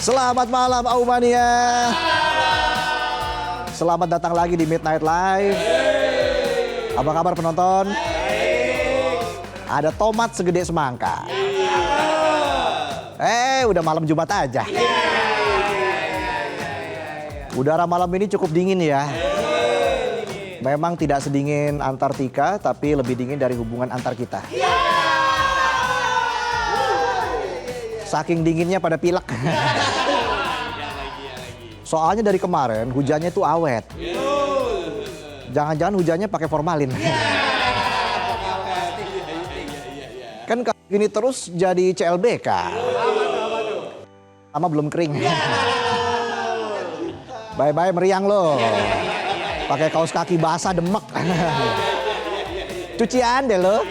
Selamat malam Aumania. Selamat datang lagi di Midnight Live. Apa kabar penonton? Ada tomat segede semangka. Udah malam Jumat aja. Udara malam ini cukup dingin ya. Memang tidak sedingin Antartika, tapi lebih dingin dari hubungan antar kita. Saking dinginnya pada pilek. Soalnya dari kemarin hujannya tuh awet. Jangan-jangan hujannya pakai formalin. Kan kalau gini terus jadi CLBK. Lama belum kering. Bye-bye meriang lo. Pakai kaos kaki basah demek. Cucian deh lo.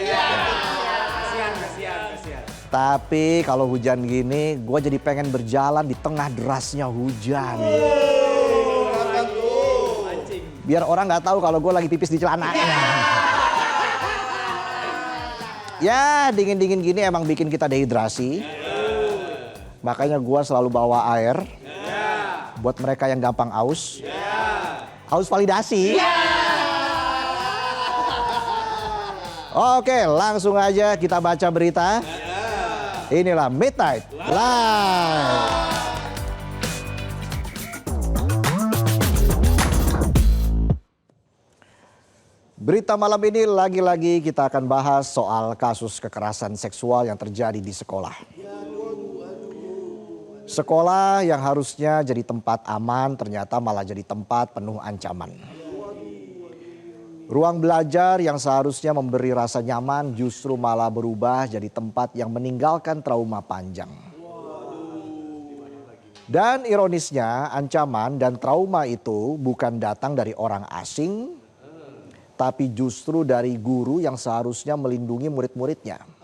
Tapi kalau hujan gini, gue jadi pengen berjalan di tengah derasnya hujan. Biar orang nggak tahu kalau gue lagi pipis di celana. Ya, dingin-dingin gini emang bikin kita dehidrasi. Makanya gue selalu bawa air. Buat mereka yang gampang aus. Aus validasi. Oke, langsung aja kita baca berita. Inilah Midnight Live. Berita malam ini lagi-lagi kita akan bahas soal kasus kekerasan seksual yang terjadi di sekolah. Sekolah yang harusnya jadi tempat aman ternyata malah jadi tempat penuh ancaman. Ruang belajar yang seharusnya memberi rasa nyaman justru malah berubah jadi tempat yang meninggalkan trauma panjang. Dan ironisnya ancaman dan trauma itu bukan datang dari orang asing, tapi justru dari guru yang seharusnya melindungi murid-muridnya.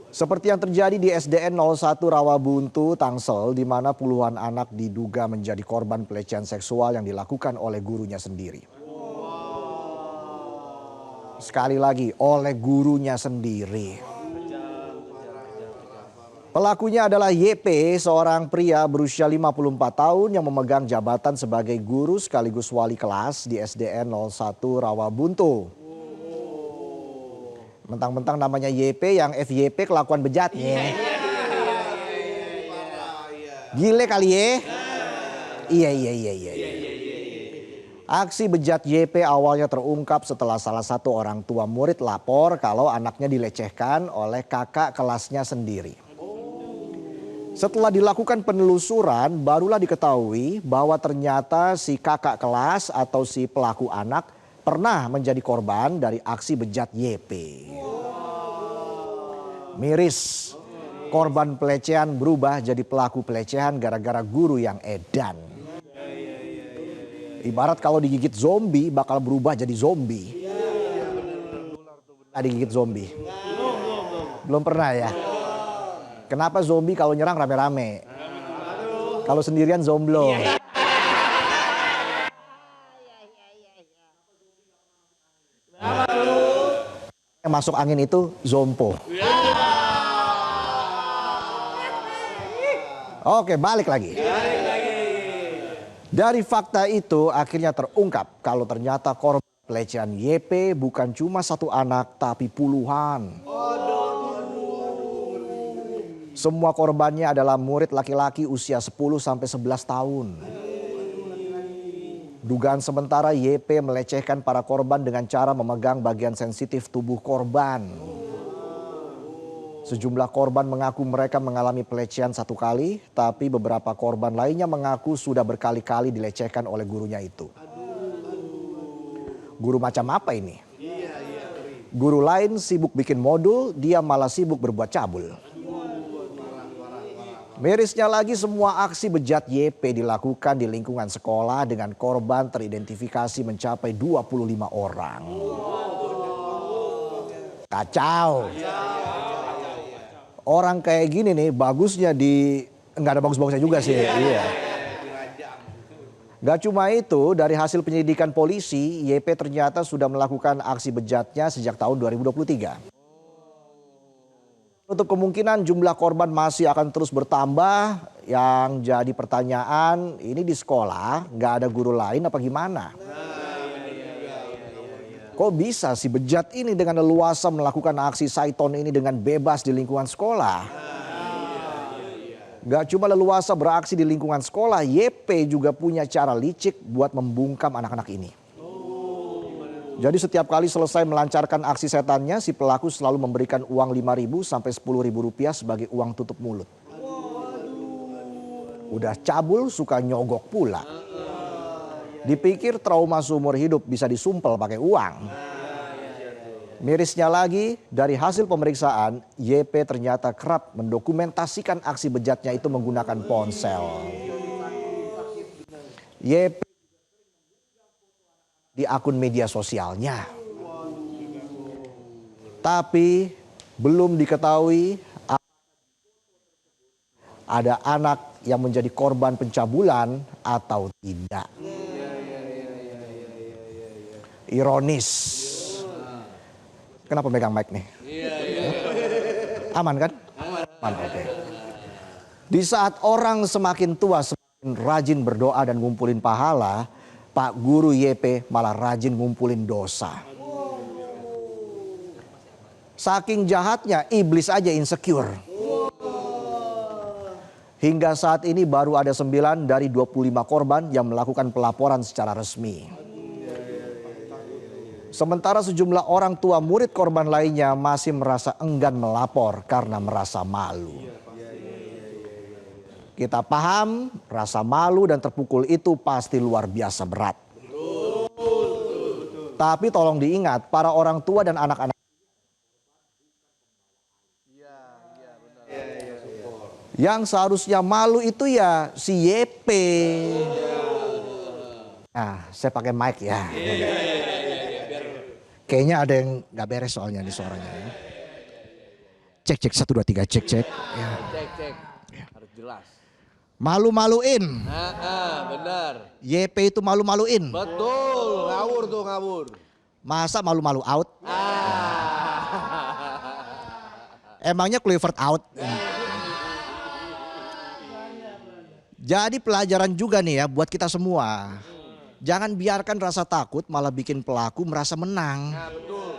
Seperti yang terjadi di SDN 01 Rawabuntu, Tangsel, di mana puluhan anak diduga menjadi korban pelecehan seksual yang dilakukan oleh gurunya sendiri. Sekali lagi, oleh gurunya sendiri. Pelakunya adalah YP, seorang pria berusia 54 tahun yang memegang jabatan sebagai guru sekaligus wali kelas di SDN 01 Rawabuntu. Mentang-mentang namanya YP yang FYP kelakuan bejatnya. Gile kali ya. Iya. Aksi bejat YP awalnya terungkap setelah salah satu orang tua murid lapor kalau anaknya dilecehkan oleh kakak kelasnya sendiri. Setelah dilakukan penelusuran barulah diketahui bahwa ternyata si kakak kelas atau si pelaku anak pernah menjadi korban dari aksi bejat YP. Miris, korban pelecehan berubah jadi pelaku pelecehan gara-gara guru yang edan. Ibarat kalau digigit zombie bakal berubah jadi zombie. Digigit zombie? Belum pernah ya? Kenapa zombie kalau nyerang rame-rame? Kalau sendirian zomblo. Yang masuk angin itu zompo. Oke, balik lagi. Dari fakta itu akhirnya terungkap kalau ternyata korban pelecehan YP bukan cuma satu anak tapi puluhan. Semua korbannya adalah murid laki-laki usia 10 sampai 11 tahun. Dugaan sementara YP melecehkan para korban dengan cara memegang bagian sensitif tubuh korban. Sejumlah korban mengaku mereka mengalami pelecehan satu kali, tapi beberapa korban lainnya mengaku sudah berkali-kali dilecehkan oleh gurunya itu. Guru macam apa ini? Guru lain sibuk bikin modul, dia malah sibuk berbuat cabul. Mirisnya lagi semua aksi bejat YP dilakukan di lingkungan sekolah dengan korban teridentifikasi mencapai 25 orang. Kacau. Orang kayak gini nih bagusnya nggak ada bagus-bagusnya juga sih. Iya. Gak cuma itu, dari hasil penyelidikan polisi, YP ternyata sudah melakukan aksi bejatnya sejak tahun 2023. Untuk kemungkinan jumlah korban masih akan terus bertambah. Yang jadi pertanyaan, ini di sekolah nggak ada guru lain apa gimana? Kok bisa si bejat ini dengan leluasa melakukan aksi Saiton ini dengan bebas di lingkungan sekolah? Gak cuma leluasa beraksi di lingkungan sekolah, YP juga punya cara licik buat membungkam anak-anak ini. Jadi setiap kali selesai melancarkan aksi setannya, si pelaku selalu memberikan uang 5.000 sampai 10.000 rupiah sebagai uang tutup mulut. Udah cabul suka nyogok pula. Dipikir trauma seumur hidup bisa disumpel pakai uang. Mirisnya lagi, dari hasil pemeriksaan, YP ternyata kerap mendokumentasikan aksi bejatnya itu menggunakan ponsel. YP di akun media sosialnya. Tapi belum diketahui ada anak yang menjadi korban pencabulan atau tidak. Ironis. Kenapa megang mic nih? Aman kan? Aman, oke. Di saat orang semakin tua semakin rajin berdoa dan ngumpulin pahala, Pak Guru YP malah rajin ngumpulin dosa. Saking jahatnya, iblis aja insecure. Hingga saat ini baru ada 9 dari 25 korban yang melakukan pelaporan secara resmi. Sementara sejumlah orang tua murid korban lainnya masih merasa enggan melapor karena merasa malu. Kita paham rasa malu dan terpukul itu pasti luar biasa berat. Tapi tolong diingat, para orang tua dan anak-anak yang seharusnya malu itu ya si YP. Nah, saya pakai mic ya. Kayaknya ada yang nggak beres soalnya nih suaranya. Cek 1 2 3 cek. Ya. Cek. Harus jelas. Malu-maluin. Benar. YP itu malu-maluin. Betul, ngawur. Masa malu-malu out? Emangnya Clifford out? Jadi pelajaran juga nih ya buat kita semua. Jangan biarkan rasa takut malah bikin pelaku merasa menang. Nah, betul.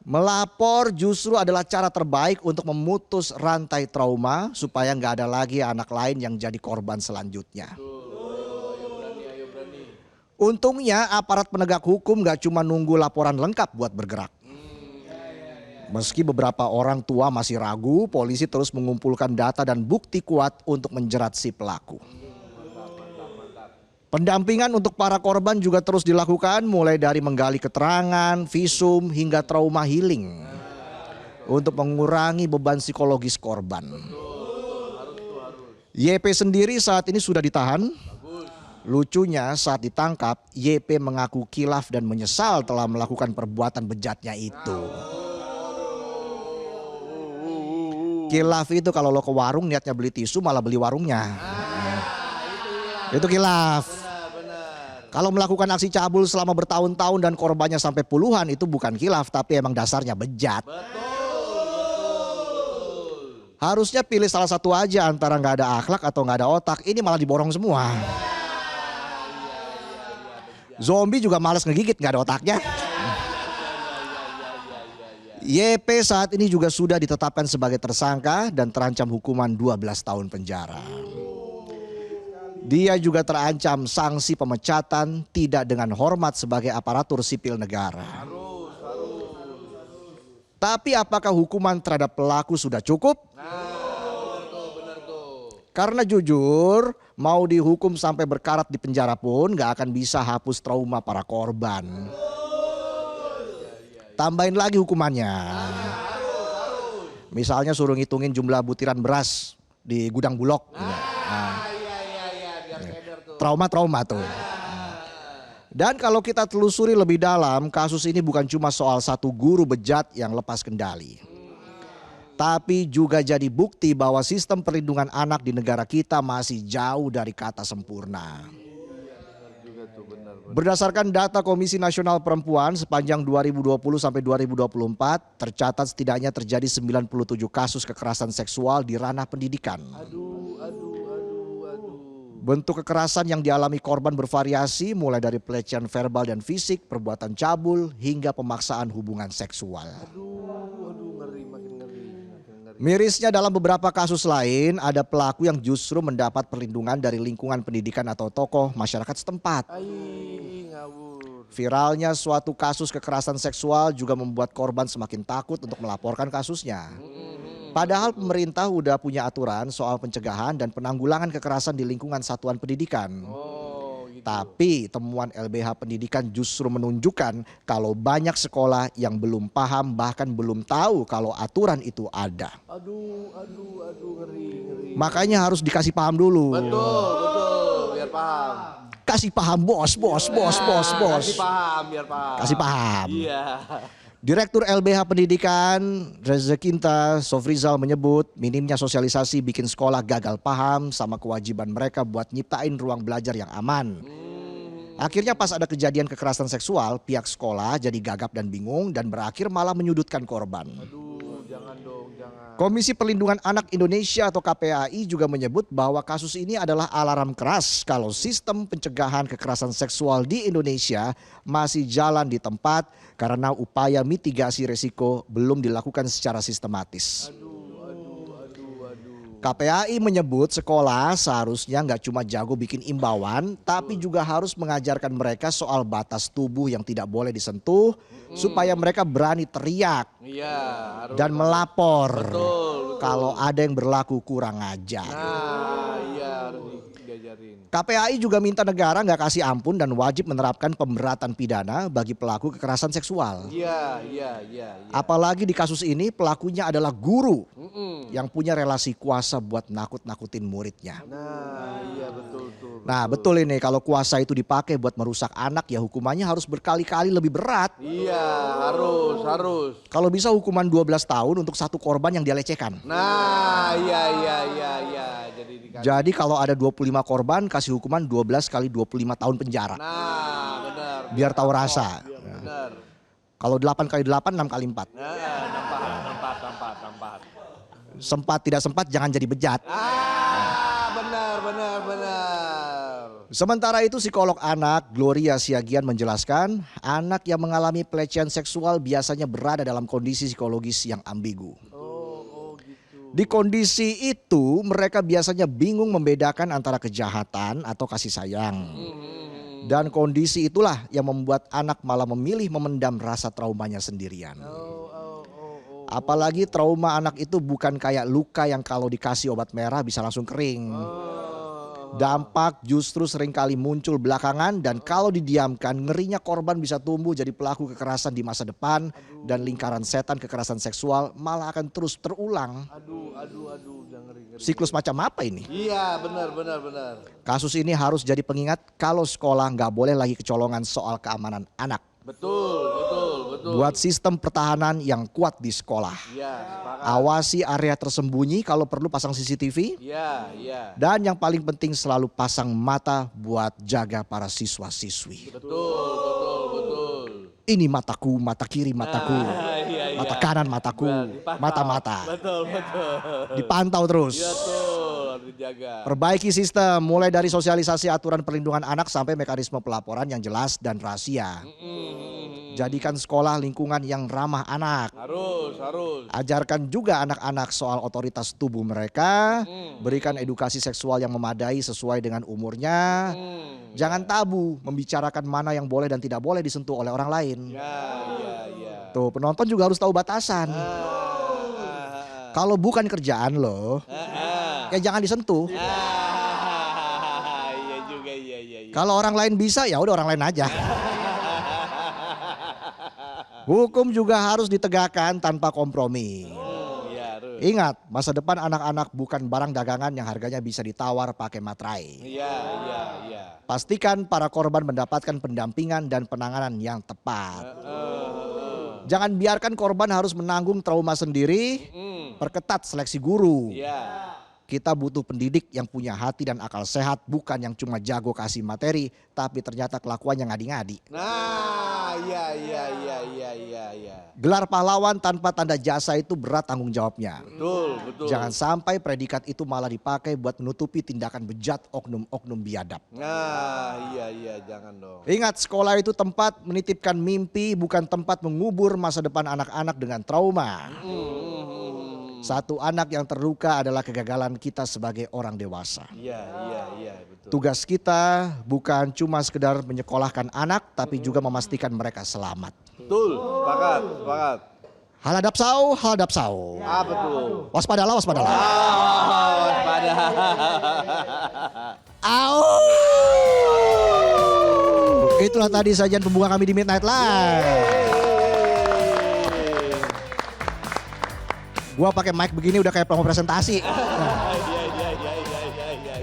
Melapor justru adalah cara terbaik untuk memutus rantai trauma supaya nggak ada lagi anak lain yang jadi korban selanjutnya. Ayo berani. Untungnya aparat penegak hukum nggak cuma nunggu laporan lengkap buat bergerak. Meski beberapa orang tua masih ragu, polisi terus mengumpulkan data dan bukti kuat untuk menjerat si pelaku. Pendampingan untuk para korban juga terus dilakukan, mulai dari menggali keterangan, visum hingga trauma healing untuk mengurangi beban psikologis korban. YP sendiri saat ini sudah ditahan. Lucunya saat ditangkap, YP mengaku kilaf dan menyesal telah melakukan perbuatan bejatnya itu. Kilaf itu kalau lo ke warung niatnya beli tisu malah beli warungnya. Itu kilaf. Kalau melakukan aksi cabul selama bertahun-tahun dan korbannya sampai puluhan itu bukan kilaf tapi emang dasarnya bejat. Harusnya pilih salah satu aja antara nggak ada akhlak atau nggak ada otak. Ini malah diborong semua. Zombie juga malas ngegigit nggak ada otaknya. YP saat ini juga sudah ditetapkan sebagai tersangka dan terancam hukuman 12 tahun penjara. Dia juga terancam sanksi pemecatan tidak dengan hormat sebagai aparatur sipil negara. Tapi apakah hukuman terhadap pelaku sudah cukup? Karena jujur, mau dihukum sampai berkarat di penjara pun gak akan bisa hapus trauma para korban. Tambahin lagi hukumannya. Misalnya suruh ngitungin jumlah butiran beras di gudang Bulog. Trauma-trauma tuh. Dan kalau kita telusuri lebih dalam, kasus ini bukan cuma soal satu guru bejat yang lepas kendali. Tapi juga jadi bukti bahwa sistem perlindungan anak di negara kita masih jauh dari kata sempurna. Berdasarkan data Komisi Nasional Perempuan sepanjang 2020 sampai 2024 tercatat setidaknya terjadi 97 kasus kekerasan seksual di ranah pendidikan. Aduh. Bentuk kekerasan yang dialami korban bervariasi mulai dari pelecehan verbal dan fisik, perbuatan cabul hingga pemaksaan hubungan seksual. Aduh, ngeri, makin ngeri. Mirisnya dalam beberapa kasus lain ada pelaku yang justru mendapat perlindungan dari lingkungan pendidikan atau tokoh masyarakat setempat. Ngawur. Viralnya suatu kasus kekerasan seksual juga membuat korban semakin takut untuk melaporkan kasusnya. Padahal pemerintah udah punya aturan soal pencegahan dan penanggulangan kekerasan di lingkungan satuan pendidikan. Oh, gitu. Tapi temuan LBH Pendidikan justru menunjukkan kalau banyak sekolah yang belum paham bahkan belum tahu kalau aturan itu ada. Aduh, ngeri. Makanya harus dikasih paham dulu. Betul, biar paham. Kasih paham bos. Kasih paham, biar paham. Kasih paham. Iya. Direktur LBH Pendidikan Rezekinta Sofrizal menyebut minimnya sosialisasi bikin sekolah gagal paham sama kewajiban mereka buat nyiptain ruang belajar yang aman. Akhirnya pas ada kejadian kekerasan seksual, pihak sekolah jadi gagap dan bingung dan berakhir malah menyudutkan korban. Aduh, jangan dong, jangan. Komisi Perlindungan Anak Indonesia atau KPAI juga menyebut bahwa kasus ini adalah alarm keras kalau sistem pencegahan kekerasan seksual di Indonesia masih jalan di tempat karena upaya mitigasi resiko belum dilakukan secara sistematis. Aduh. KPAI menyebut sekolah seharusnya nggak cuma jago bikin imbauan, tapi juga harus mengajarkan mereka soal batas tubuh yang tidak boleh disentuh, supaya mereka berani teriak Iya, harus. dan melapor Betul. kalau ada yang berlaku kurang ajar. Nah, iya harus diajarin. KPAI juga minta negara nggak kasih ampun dan wajib menerapkan pemberatan pidana bagi pelaku kekerasan seksual. Iya. Apalagi di kasus ini pelakunya adalah guru yang punya relasi kuasa buat nakut-nakutin muridnya. Nah, iya betul. Nah betul ini kalau kuasa itu dipakai buat merusak anak ya hukumannya harus berkali-kali lebih berat. Iya, harus. Kalau bisa hukuman 12 tahun untuk satu korban yang dia lecehkan. Nah, iya. Jadi kalau ada 25 korban kasih hukuman 12 kali 25 tahun penjara. Nah, benar. Biar tahu rasa. Benar. Kalau 8 kali 8 6 kali 4. Nah, nampak. Sempat tidak sempat jangan jadi bejat. Benar. Sementara itu psikolog anak Gloria Siagian menjelaskan anak yang mengalami pelecehan seksual biasanya berada dalam kondisi psikologis yang ambigu. Oh gitu. Di kondisi itu mereka biasanya bingung membedakan antara kejahatan atau kasih sayang. Dan kondisi itulah yang membuat anak malah memilih memendam rasa traumanya sendirian. Apalagi trauma anak itu bukan kayak luka yang kalau dikasih obat merah bisa langsung kering. Dampak justru seringkali muncul belakangan dan kalau didiamkan ngerinya korban bisa tumbuh jadi pelaku kekerasan di masa depan dan lingkaran setan kekerasan seksual malah akan terus terulang. Aduh, jangan ngeri. Siklus macam apa ini? Iya, benar. Kasus ini harus jadi pengingat kalau sekolah nggak boleh lagi kecolongan soal keamanan anak. Betul. Buat sistem pertahanan yang kuat di sekolah. Iya, sepakat. Awasi area tersembunyi kalau perlu pasang CCTV. Iya. Dan yang paling penting selalu pasang mata buat jaga para siswa-siswi. Betul. Ini mataku, mata kiri mataku. Iya. Mata kanan mataku, mata-mata. Betul. Dipantau terus. Betul, harus dijaga. Perbaiki sistem mulai dari sosialisasi aturan perlindungan anak sampai mekanisme pelaporan yang jelas dan rahasia. Jadikan sekolah lingkungan yang ramah anak. Harus. Ajarkan juga anak-anak soal otoritas tubuh mereka. Berikan edukasi seksual yang memadai sesuai dengan umurnya. Jangan tabu membicarakan mana yang boleh dan tidak boleh disentuh oleh orang lain. Iya. Tuh penonton juga harus tahu batasan. Kalau bukan kerjaan lo, ya jangan disentuh. Iya juga. Kalau orang lain bisa ya udah orang lain aja. Hukum juga harus ditegakkan tanpa kompromi. Iya, harus. Ingat, masa depan anak-anak bukan barang dagangan yang harganya bisa ditawar pakai materai. Iya. Pastikan para korban mendapatkan pendampingan dan penanganan yang tepat. Jangan biarkan korban harus menanggung trauma sendiri. Perketat seleksi guru. Iya. Kita butuh pendidik yang punya hati dan akal sehat, bukan yang cuma jago kasih materi, tapi ternyata kelakuannya ngadi-ngadi. Nah, iya. Gelar pahlawan tanpa tanda jasa itu berat tanggung jawabnya. Betul. Jangan sampai predikat itu malah dipakai buat menutupi tindakan bejat oknum-oknum biadab. Nah, iya, jangan dong. Ingat, sekolah itu tempat menitipkan mimpi, bukan tempat mengubur masa depan anak-anak dengan trauma. Satu anak yang terluka adalah kegagalan kita sebagai orang dewasa. Iya, betul. Tugas kita bukan cuma sekedar menyekolahkan anak, tapi juga memastikan mereka selamat. Betul, sepakat. Haladapsau, haladapsau. Apa tuh? Waspadalah. Waspada. Au! Itulah tadi sajian pembuka kami di Midnight Live. Gua pakai mic begini udah kayak promo presentasi.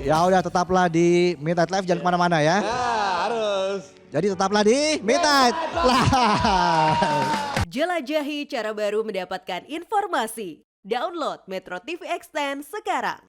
Ya udah, tetaplah di Midnight Live, jangan kemana-mana ya. Harus. Jadi tetaplah di Midnight Live. Jelajahi cara baru mendapatkan informasi. Download Metro TV Extend sekarang.